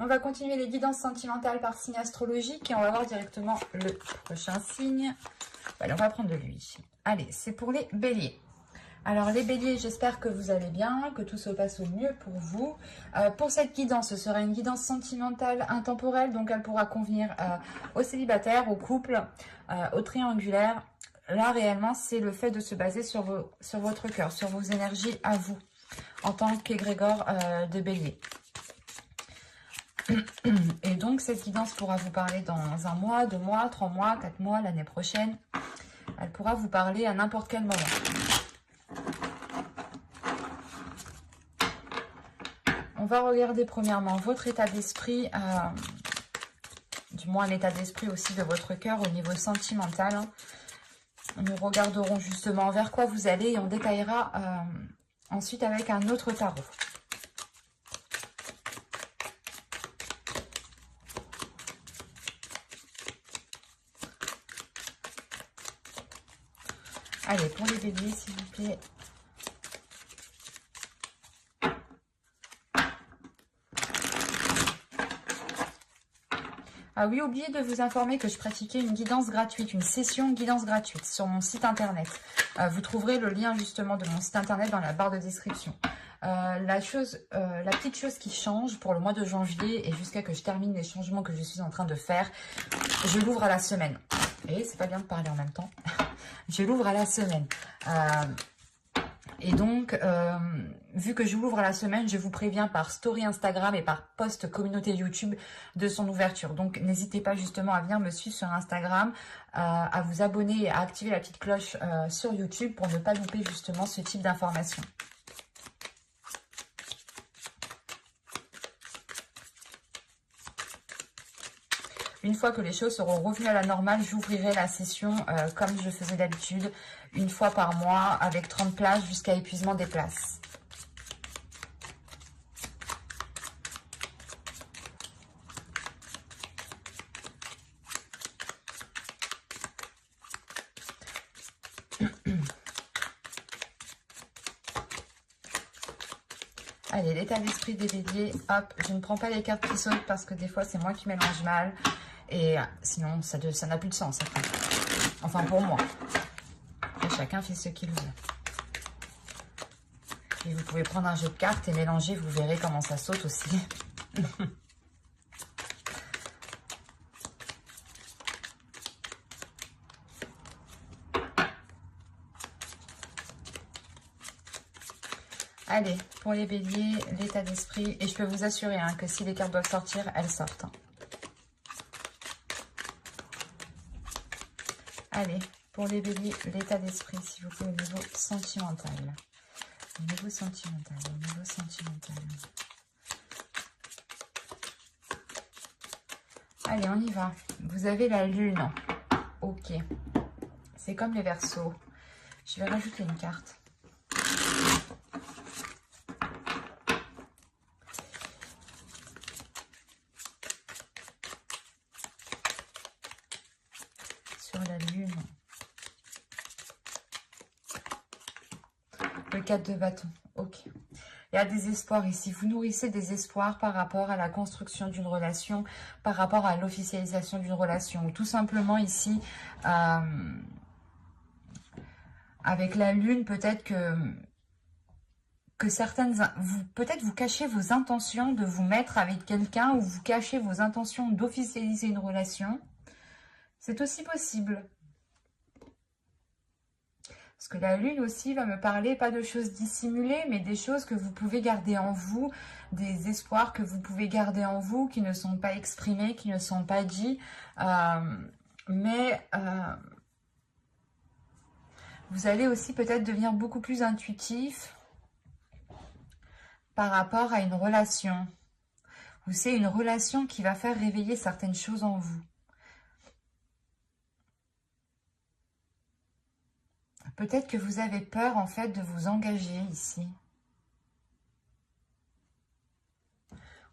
on va continuer les guidances sentimentales par signe astrologique et on va voir directement le prochain signe. Allez, on va prendre de lui. Allez, c'est pour les béliers. Alors les béliers, j'espère que vous allez bien, que tout se passe au mieux pour vous. Pour cette guidance, ce sera une guidance sentimentale intemporelle, donc elle pourra convenir aux célibataires, aux couples, aux triangulaires. Là, réellement, c'est le fait de se baser sur votre cœur, sur vos énergies à vous, en tant qu'égrégore de bélier. Et donc, cette guidance pourra vous parler dans 1 mois, 2 mois, 3 mois, 4 mois, l'année prochaine. Elle pourra vous parler à n'importe quel moment. On va regarder premièrement votre état d'esprit, du moins l'état d'esprit aussi de votre cœur au niveau sentimental. Nous regarderons justement vers quoi vous allez et on détaillera ensuite avec un autre tarot. Allez, pour les béliers, s'il vous plaît. Ah oui, oubliez de vous informer que je pratiquais une guidance gratuite, une session guidance gratuite sur mon site internet. Vous trouverez le lien justement de mon site internet dans la barre de description. La petite chose qui change pour le mois de janvier et jusqu'à que je termine les changements que je suis en train de faire, je l'ouvre à la semaine. Et c'est pas bien de parler en même temps. Je l'ouvre à la semaine. Et donc, vu que je l'ouvre à la semaine, je vous préviens par story Instagram et par post communauté YouTube de son ouverture. Donc, n'hésitez pas justement à venir me suivre sur Instagram, à vous abonner et à activer la petite cloche sur YouTube pour ne pas louper justement ce type d'informations. Une fois que les choses seront revenues à la normale, j'ouvrirai la session comme je faisais d'habitude, une fois par mois, avec 30 places jusqu'à épuisement des places. Allez, l'état d'esprit des béliers, hop, je ne prends pas les cartes qui sautent parce que des fois c'est moi qui mélange mal. Et sinon, ça n'a plus de sens. Après. Enfin, pour moi. Après, chacun fait ce qu'il veut. Et vous pouvez prendre un jeu de cartes et mélanger, vous verrez comment ça saute aussi. Allez, pour les béliers, l'état d'esprit. Et je peux vous assurer que si les cartes doivent sortir, elles sortent. Allez, pour les béliers, l'état d'esprit, s'il vous plaît, au niveau sentimental. Au niveau sentimental, au niveau sentimental. Allez, on y va. Vous avez la lune. Ok. C'est comme les Verseaux. Je vais rajouter une carte. La lune, le 4 de bâton. Ok, il y a des espoirs ici, vous nourrissez des espoirs par rapport à la construction d'une relation, par rapport à l'officialisation d'une relation, ou tout simplement ici avec la lune, peut-être que certaines, peut-être vous cachez vos intentions de vous mettre avec quelqu'un, ou vous cachez vos intentions d'officialiser une relation. C'est aussi possible. Parce que la lune aussi va me parler, pas de choses dissimulées, mais des choses que vous pouvez garder en vous, des espoirs que vous pouvez garder en vous, qui ne sont pas exprimés, qui ne sont pas dits. Mais vous allez aussi peut-être devenir beaucoup plus intuitif par rapport à une relation. Ou c'est une relation qui va faire réveiller certaines choses en vous. Peut-être que vous avez peur, en fait, de vous engager ici.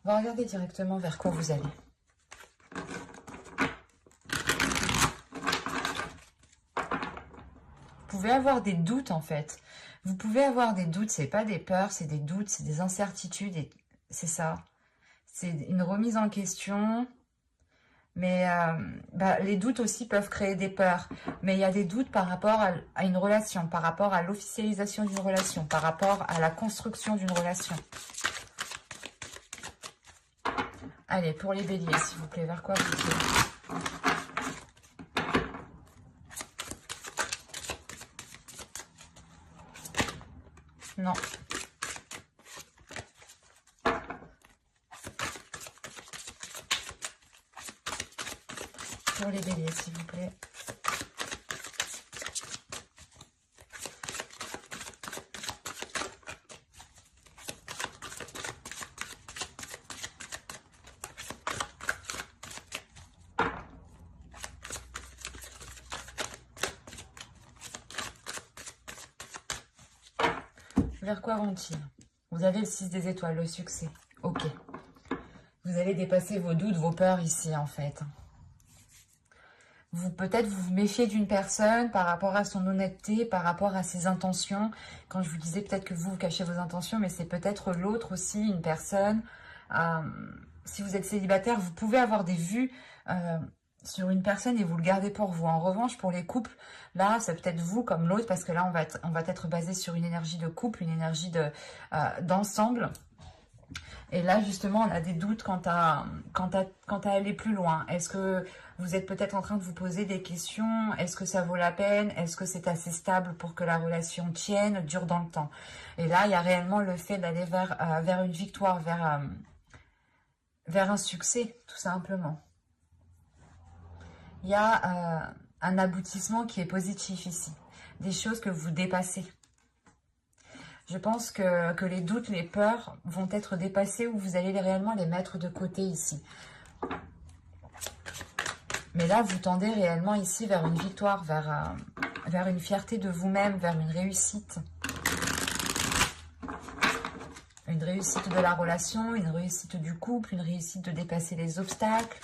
On va regarder directement vers quoi vous allez. Vous pouvez avoir des doutes, en fait. Vous pouvez avoir des doutes, c'est pas des peurs, c'est des doutes, c'est des incertitudes, et c'est ça. C'est une remise en question. Mais les doutes aussi peuvent créer des peurs. Mais il y a des doutes par rapport à une relation, par rapport à l'officialisation d'une relation, par rapport à la construction d'une relation. Allez, pour les béliers, s'il vous plaît, vers quoi vous tirez? Non. Pour les béliers, s'il vous plaît. Vers quoi vont-ils? Vous avez le 6 des étoiles, le succès. Ok. Vous allez dépasser vos doutes, vos peurs ici, en fait. Peut-être vous méfiez d'une personne par rapport à son honnêteté, par rapport à ses intentions. Quand je vous disais peut-être que vous cachez vos intentions, mais c'est peut-être l'autre aussi, une personne. Si vous êtes célibataire, vous pouvez avoir des vues sur une personne et vous le gardez pour vous. En revanche, pour les couples, là, c'est peut-être vous comme l'autre, parce que là, on va être basé sur une énergie de couple, une énergie d'ensemble. Et là, justement, on a des doutes quant à aller plus loin. Est-ce que vous êtes peut-être en train de vous poser des questions? Est-ce que ça vaut la peine? Est-ce que c'est assez stable pour que la relation tienne, dure dans le temps? Et là, il y a réellement le fait d'aller vers une victoire, vers un succès, tout simplement. Il y a un aboutissement qui est positif ici. Des choses que vous dépassez. Je pense que les doutes, les peurs vont être dépassés ou vous allez réellement les mettre de côté ici. Mais là, vous tendez réellement ici vers une victoire, vers une fierté de vous-même, vers une réussite. Une réussite de la relation, une réussite du couple, une réussite de dépasser les obstacles.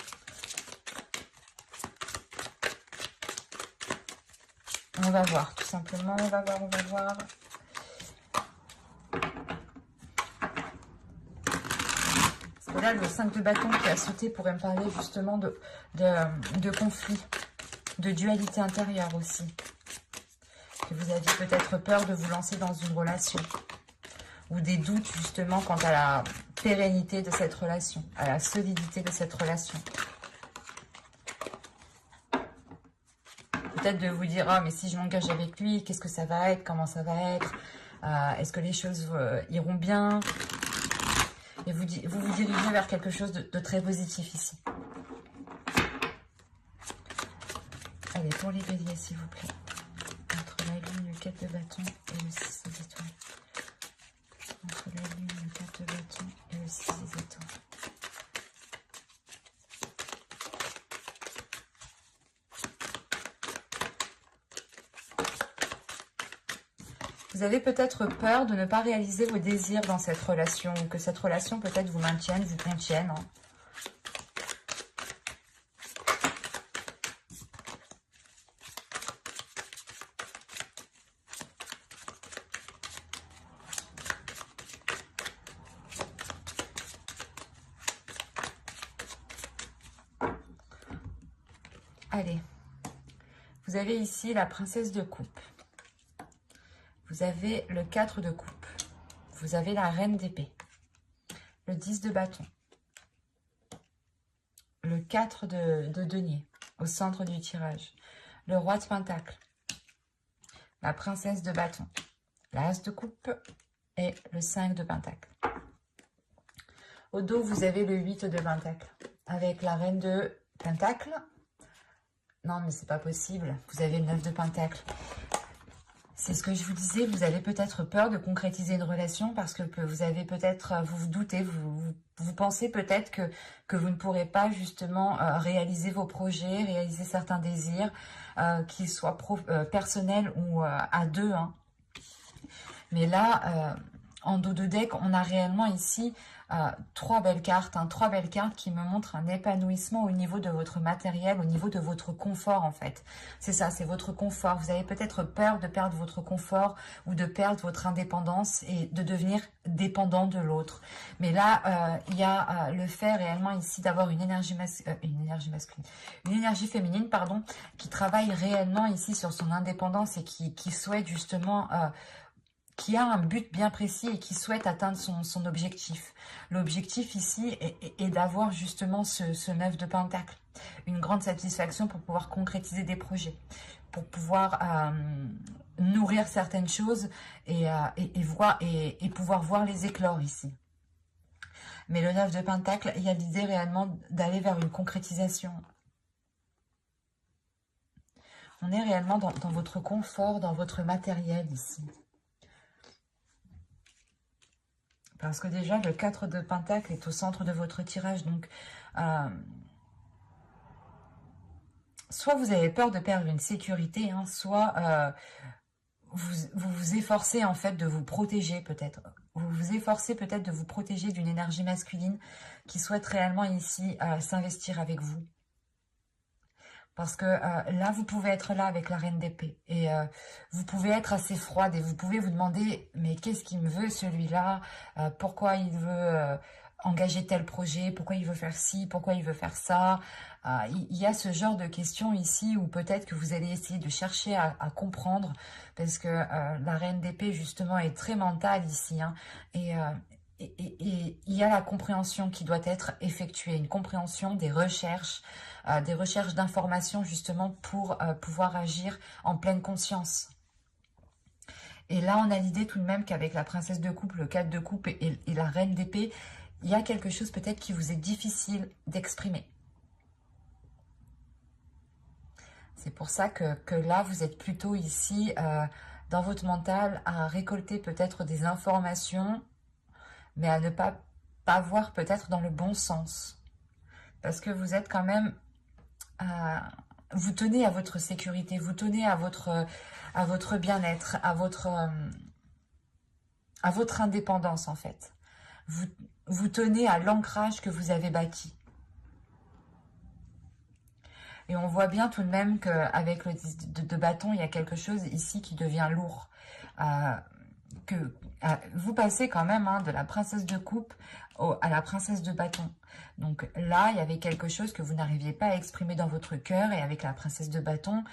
On va voir, tout simplement, on va voir. Là, le 5 de bâton qui a sauté pourrait me parler justement de conflit, de dualité intérieure aussi. Que vous aviez peut-être peur de vous lancer dans une relation. Ou des doutes justement quant à la pérennité de cette relation, à la solidité de cette relation. Peut-être de vous dire, ah mais si je m'engage avec lui, qu'est-ce que ça va être, comment ça va être, est-ce que les choses iront bien? Et vous dirigez vers quelque chose de très positif ici. Allez, pour les béliers, s'il vous plaît. Entre la lune, le 4 de bâton et le 6 des étoiles. Entre la lune, le 4 de bâton et le 6 des étoiles. Vous avez peut-être peur de ne pas réaliser vos désirs dans cette relation, ou que cette relation peut-être vous maintienne, vous contienne. Hein. Allez, vous avez ici la princesse de coupe. Vous avez le 4 de coupe. Vous avez la reine d'épée. Le 10 de bâton. Le 4 de denier au centre du tirage. Le roi de pentacle. La princesse de bâton. L'as de coupe et le 5 de pentacle. Au dos, vous avez le 8 de pentacle. Avec la reine de pentacle. Non, mais c'est pas possible. Vous avez le 9 de pentacle. C'est ce que je vous disais, vous avez peut-être peur de concrétiser une relation parce que vous avez peut-être, vous doutez, vous pensez peut-être que vous ne pourrez pas justement réaliser vos projets, réaliser certains désirs, qu'ils soient personnels ou à deux. Hein. Mais là, en dos de deck, on a réellement ici Trois belles cartes, hein, trois belles cartes qui me montrent un épanouissement au niveau de votre matériel, au niveau de votre confort en fait. C'est ça, c'est votre confort. Vous avez peut-être peur de perdre votre confort ou de perdre votre indépendance et de devenir dépendant de l'autre. Mais là, il y a le fait réellement ici d'avoir une énergie masculine, une énergie féminine, pardon, qui travaille réellement ici sur son indépendance et qui souhaite justement... qui a un but bien précis et qui souhaite atteindre son objectif. L'objectif ici est d'avoir justement ce 9 de Pentacle. Une grande satisfaction pour pouvoir concrétiser des projets, pour pouvoir nourrir certaines choses et pouvoir voir les éclore ici. Mais le 9 de Pentacle, il y a l'idée réellement d'aller vers une concrétisation. On est réellement dans votre confort, dans votre matériel ici. Parce que déjà, le 4 de Pentacle est au centre de votre tirage. Donc, soit vous avez peur de perdre une sécurité, hein, soit vous vous efforcez en fait de vous protéger peut-être. Vous vous efforcez peut-être de vous protéger d'une énergie masculine qui souhaite réellement ici s'investir avec vous. Parce que là, vous pouvez être là avec la reine d'épée. Et vous pouvez être assez froide et vous pouvez vous demander, mais qu'est-ce qu'il me veut celui-là? Pourquoi il veut engager tel projet? Pourquoi il veut faire ci? Pourquoi il veut faire ça? Il y a ce genre de questions ici où peut-être que vous allez essayer de chercher à comprendre. Parce que la reine d'épée, justement, est très mentale ici. Hein, et il y a la compréhension qui doit être effectuée, une compréhension des recherches d'informations justement pour pouvoir agir en pleine conscience. Et là, on a l'idée tout de même qu'avec la princesse de coupe, le 4 de coupe et la reine d'épée, il y a quelque chose peut-être qui vous est difficile d'exprimer. C'est pour ça que là, vous êtes plutôt ici dans votre mental à récolter peut-être des informations, mais à ne pas voir peut-être dans le bon sens. Parce que vous êtes quand même... vous tenez à votre sécurité, vous tenez à votre bien-être, à votre indépendance en fait. Vous tenez à l'ancrage que vous avez bâti. Et on voit bien tout de même qu'avec le 10 de bâton, il y a quelque chose ici qui devient lourd. Vous passez quand même de la princesse de coupe à la princesse de bâton. Donc là, il y avait quelque chose que vous n'arriviez pas à exprimer dans votre cœur. Et avec la princesse de bâton,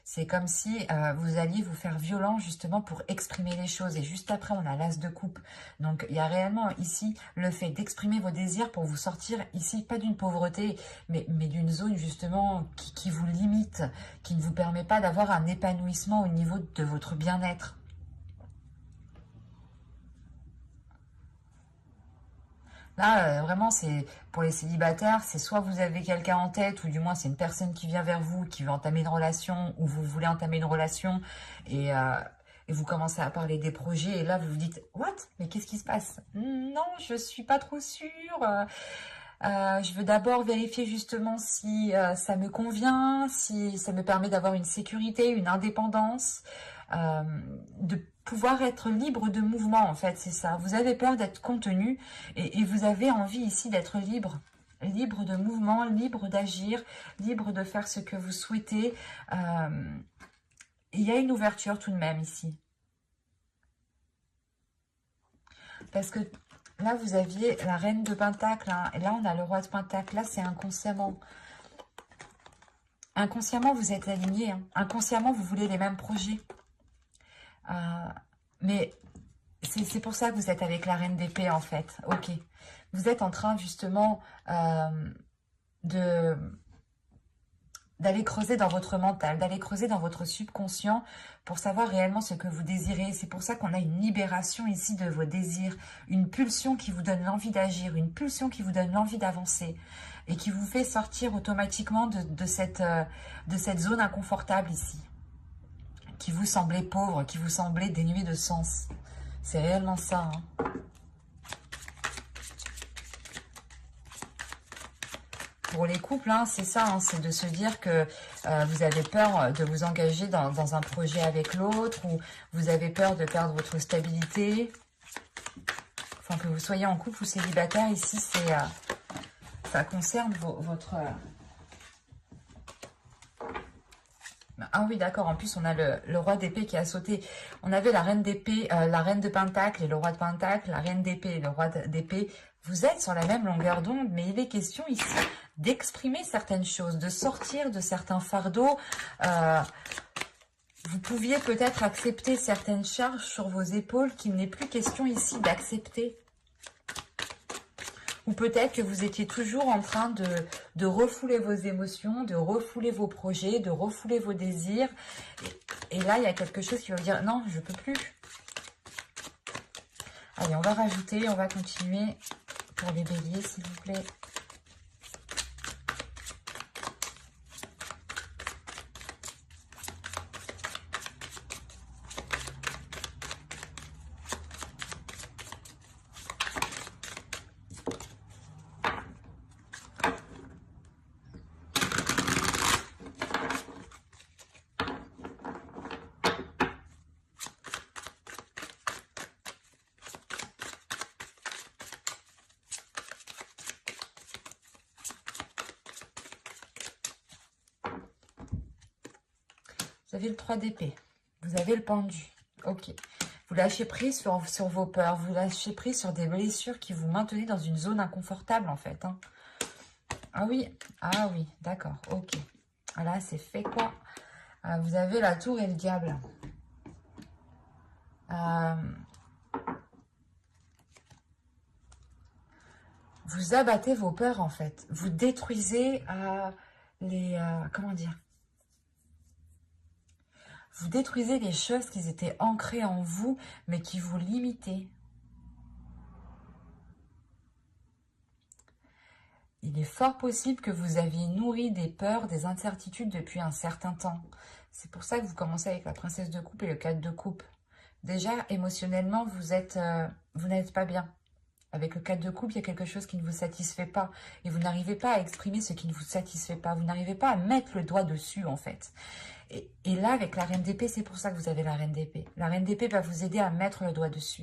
c'est comme si vous alliez vous faire violent justement pour exprimer les choses. Et juste après, on a l'as de coupe. Donc il y a réellement ici le fait d'exprimer vos désirs pour vous sortir ici, pas d'une pauvreté, mais d'une zone justement qui vous limite, qui ne vous permet pas d'avoir un épanouissement au niveau de votre bien-être. Là, vraiment, c'est pour les célibataires, c'est soit vous avez quelqu'un en tête, ou du moins c'est une personne qui vient vers vous, qui veut entamer une relation, ou vous voulez entamer une relation, et vous commencez à parler des projets, et là vous vous dites « What? Mais qu'est-ce qui se passe? Non, je suis pas trop sûre. Je veux d'abord vérifier justement si ça me convient, si ça me permet d'avoir une sécurité, une indépendance, de pouvoir être libre de mouvement en fait, c'est ça. Vous avez peur d'être contenu et vous avez envie ici d'être libre. Libre de mouvement, libre d'agir, libre de faire ce que vous souhaitez. Il y a une ouverture tout de même ici. Parce que là, vous aviez la reine de Pentacle, hein, et là, on a le roi de Pentacle. Là, c'est inconsciemment. Inconsciemment, vous êtes aligné. Hein. Inconsciemment, vous voulez les mêmes projets. Mais c'est pour ça que vous êtes avec la reine d'épée, en fait. Ok. Vous êtes en train, justement, d'aller creuser dans votre mental, d'aller creuser dans votre subconscient pour savoir réellement ce que vous désirez. C'est pour ça qu'on a une libération ici de vos désirs, une pulsion qui vous donne l'envie d'agir, une pulsion qui vous donne l'envie d'avancer et qui vous fait sortir automatiquement de cette zone inconfortable ici, qui vous semblait pauvre, qui vous semblait dénuée de sens. C'est réellement ça, hein. Pour les couples, hein, c'est ça, hein, c'est de se dire que vous avez peur de vous engager dans un projet avec l'autre, ou vous avez peur de perdre votre stabilité. enfin que vous soyez en couple ou célibataire, ici, c'est ça concerne votre... Ah oui, d'accord, en plus, on a le roi d'épée qui a sauté. On avait la reine d'épée, la reine de pentacle et le roi de pentacle, la reine d'épée et le roi d'épée. Vous êtes sur la même longueur d'onde, mais il est question ici d'exprimer certaines choses, de sortir de certains fardeaux. Vous pouviez peut-être accepter certaines charges sur vos épaules qu'il n'est plus question ici d'accepter. Ou peut-être que vous étiez toujours en train de refouler vos émotions, de refouler vos projets, de refouler vos désirs. Et là, il y a quelque chose qui va vous dire, non, je ne peux plus. Allez, on va rajouter, on va continuer pour les béliers, s'il vous plaît. Vous avez le 3 d'épée. Vous avez le pendu. Ok. Vous lâchez prise sur vos peurs. Vous lâchez prise sur des blessures qui vous maintenaient dans une zone inconfortable, en fait. Hein. Ah oui. Ah oui. D'accord. Ok. Voilà, c'est fait quoi. Vous avez la tour et le diable. Vous abattez vos peurs, en fait. Vous détruisez les... comment dire? Vous détruisez les choses qui étaient ancrées en vous, mais qui vous limitaient. Il est fort possible que vous aviez nourri des peurs, des incertitudes depuis un certain temps. C'est pour ça que vous commencez avec la princesse de coupe et le 4 de coupe. Déjà, émotionnellement, vous n'êtes pas bien. Avec le 4 de coupe, il y a quelque chose qui ne vous satisfait pas. Et vous n'arrivez pas à exprimer ce qui ne vous satisfait pas. Vous n'arrivez pas à mettre le doigt dessus, en fait. Et là, avec la reine d'épée, c'est pour ça que vous avez la reine d'épée. La reine d'épée va vous aider à mettre le doigt dessus.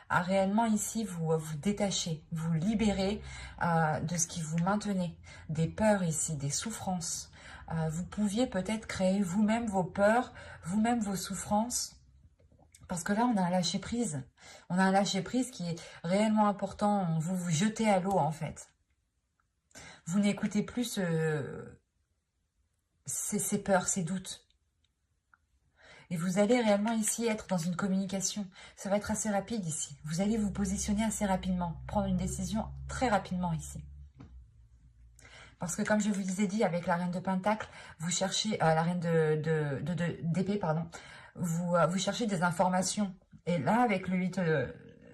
À réellement, ici, vous détacher, vous libérer de ce qui vous maintenait. Des peurs ici, des souffrances. Vous pouviez peut-être créer vous-même vos peurs, vous-même vos souffrances. Parce que là, on a un lâcher-prise. On a un lâcher-prise qui est réellement important. Vous vous jetez à l'eau, en fait. Vous n'écoutez plus ces peurs, ces doutes. Et vous allez réellement ici être dans une communication. Ça va être assez rapide ici. Vous allez vous positionner assez rapidement. Prendre une décision très rapidement ici. Parce que comme je vous ai dit, avec la reine de pentacle, vous cherchez, la reine d'épée, pardon, vous cherchez des informations. Et là, avec le 8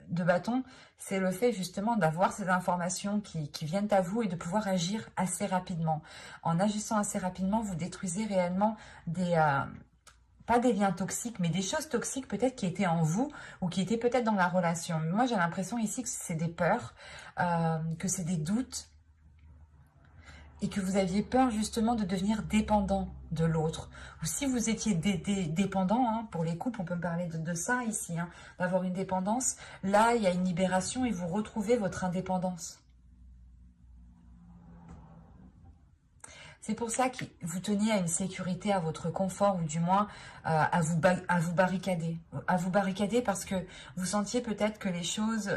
de bâton, c'est le fait justement d'avoir ces informations qui viennent à vous et de pouvoir agir assez rapidement. En agissant assez rapidement, vous détruisez réellement des... pas des liens toxiques, mais des choses toxiques peut-être qui étaient en vous ou qui étaient peut-être dans la relation. Moi, j'ai l'impression ici que c'est des peurs, que c'est des doutes et que vous aviez peur justement de devenir dépendant de l'autre. Ou si vous étiez dépendant, hein, pour les couples, on peut parler de ça ici, hein, d'avoir une dépendance. Là, il y a une libération et vous retrouvez votre indépendance. C'est pour ça que vous teniez à une sécurité, à votre confort, ou du moins à vous barricader. À vous barricader parce que vous sentiez peut-être que les choses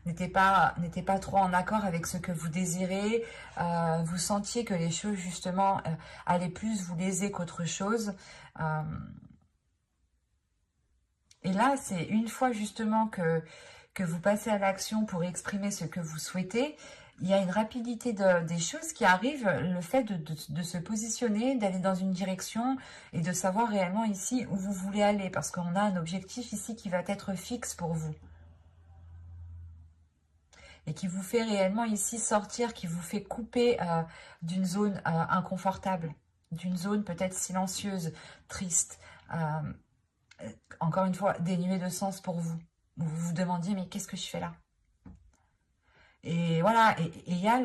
n'étaient pas trop en accord avec ce que vous désirez. Vous sentiez que les choses, justement, allaient plus vous léser qu'autre chose. Et là, c'est une fois, justement, que vous passez à l'action pour exprimer ce que vous souhaitez, il y a une rapidité des choses qui arrivent, le fait de se positionner, d'aller dans une direction et de savoir réellement ici où vous voulez aller. Parce qu'on a un objectif ici qui va être fixe pour vous. Et qui vous fait réellement ici sortir, qui vous fait couper d'une zone inconfortable, d'une zone peut-être silencieuse, triste, encore une fois, dénuée de sens pour vous. Vous vous demandiez, mais qu'est-ce que je fais là? Et voilà, et là,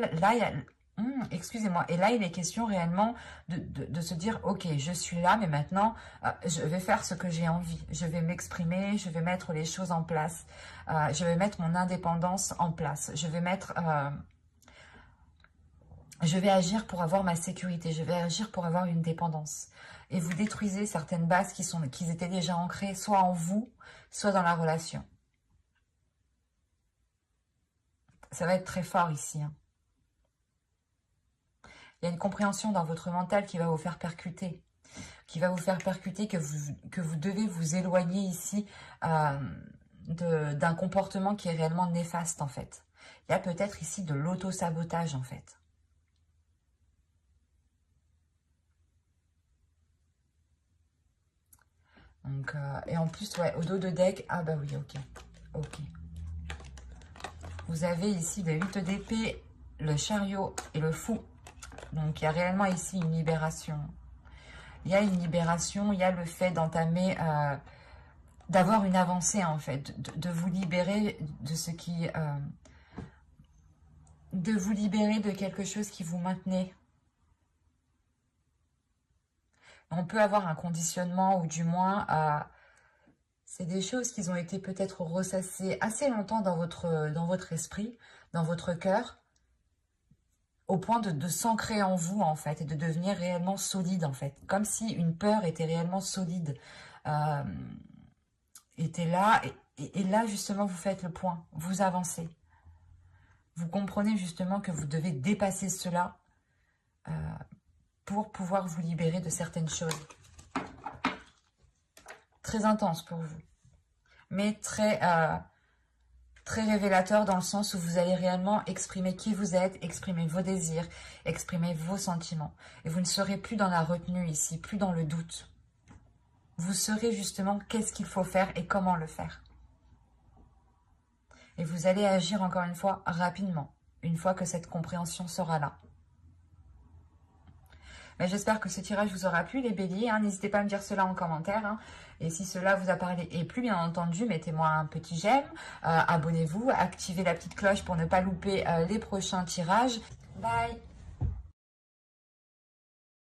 Excusez-moi. Et là, il est question réellement de se dire, ok, je suis là, mais maintenant, je vais faire ce que j'ai envie. Je vais m'exprimer, je vais mettre les choses en place. Je vais mettre mon indépendance en place. Je vais agir pour avoir ma sécurité. Je vais agir pour avoir une dépendance. Et vous détruisez certaines bases qui étaient déjà ancrées, soit en vous, soit dans la relation. Ça va être très fort ici, hein. Il y a une compréhension dans votre mental qui va vous faire percuter. Que vous devez vous éloigner ici d'un comportement qui est réellement néfaste, en fait. Il y a peut-être ici de l'auto-sabotage, en fait. Donc, et en plus, ouais, au dos de deck, ah bah oui, ok. Ok. Vous avez ici le 8 d'épée, le chariot et le fou. Donc, il y a réellement ici une libération. Il y a une libération, il y a le fait d'entamer, d'avoir une avancée, en fait, de vous libérer de ce qui... de vous libérer de quelque chose qui vous maintenait. On peut avoir un conditionnement, ou du moins, c'est des choses qui ont été peut-être ressassées assez longtemps dans votre esprit, dans votre cœur, au point de s'ancrer en vous, en fait, et de devenir réellement solide, en fait. Comme si une peur était réellement solide, était là, et là, justement, vous faites le point, vous avancez. Vous comprenez justement que vous devez dépasser cela pour pouvoir vous libérer de certaines choses. Très intense pour vous, mais très révélateur dans le sens où vous allez réellement exprimer qui vous êtes, exprimer vos désirs, exprimer vos sentiments. Et vous ne serez plus dans la retenue ici, plus dans le doute. Vous saurez justement qu'est-ce qu'il faut faire et comment le faire. Et vous allez agir encore une fois rapidement, une fois que cette compréhension sera là. J'espère que ce tirage vous aura plu, les béliers. N'hésitez pas à me dire cela en commentaire. Et si cela vous a parlé et plu, bien entendu, mettez-moi un petit j'aime. Abonnez-vous, activez la petite cloche pour ne pas louper les prochains tirages. Bye!